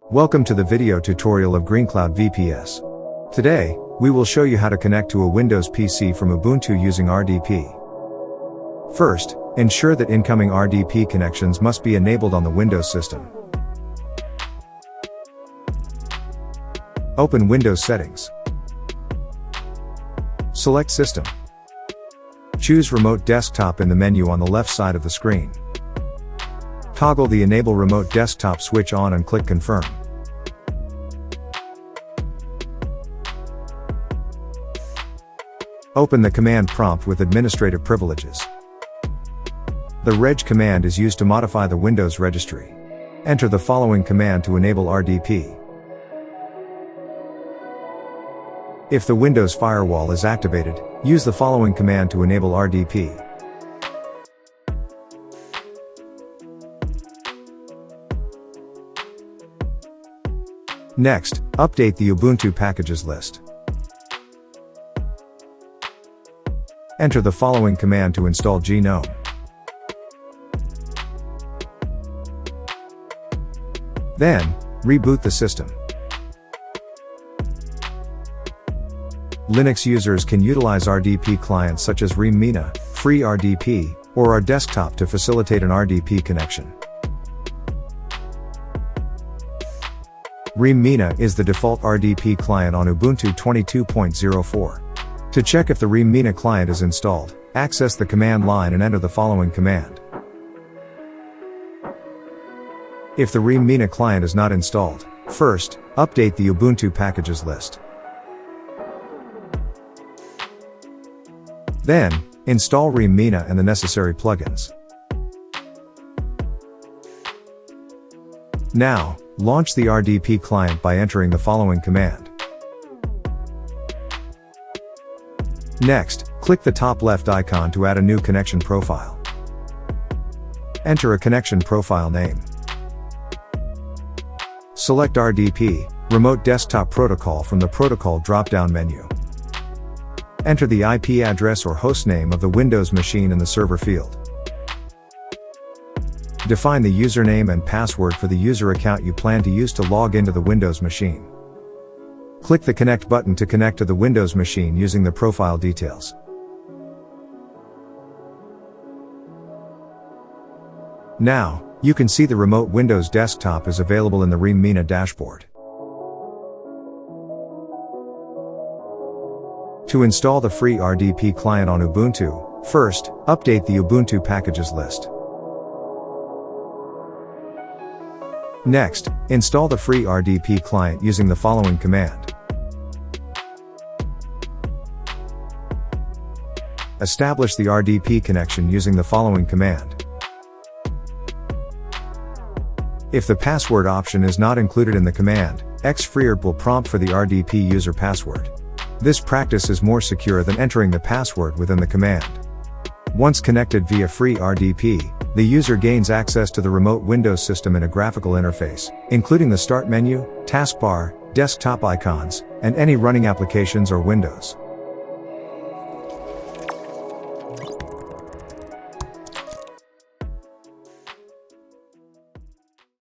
Welcome to the video tutorial of GreenCloud VPS. Today, we will show you how to connect to a Windows PC from Ubuntu using RDP. First, ensure that incoming RDP connections must be enabled on the Windows system. Open Windows Settings. Select System. Choose Remote Desktop in the menu on the left side of the screen. Toggle the Enable Remote Desktop switch on and click Confirm. Open the command prompt with administrative privileges. The reg command is used to modify the Windows registry. Enter the following command to enable RDP. If the Windows firewall is activated, use the following command to enable RDP. Next, update the Ubuntu packages list. Enter the following command to install GNOME. Then, reboot the system. Linux users can utilize RDP clients such as remmina, freerdp, or our desktop to facilitate an RDP connection. Remmina is the default RDP client on Ubuntu 22.04. To check if the remmina client is installed, access the command line and enter the following command. If the remmina client is not installed, first, update the Ubuntu packages list. Then, install remmina and the necessary plugins. Now, launch the RDP client by entering the following command. Next, click the top left icon to add a new connection profile. Enter a connection profile name. Select RDP, Remote Desktop Protocol from the Protocol drop-down menu. Enter the IP address or hostname of the Windows machine in the server field. Define the username and password for the user account you plan to use to log into the Windows machine. Click the Connect button to connect to the Windows machine using the profile details. Now, you can see the remote Windows desktop is available in the remmina dashboard. To install the free RDP client on Ubuntu, first, update the Ubuntu packages list. Next, install the free RDP client using the following command. Establish the RDP connection using the following command. If the password option is not included in the command, freerdp will prompt for the RDP user password. This practice is more secure than entering the password within the command. Once connected via free RDP, the user gains access to the remote Windows system in a graphical interface, including the Start menu, taskbar, desktop icons, and any running applications or windows.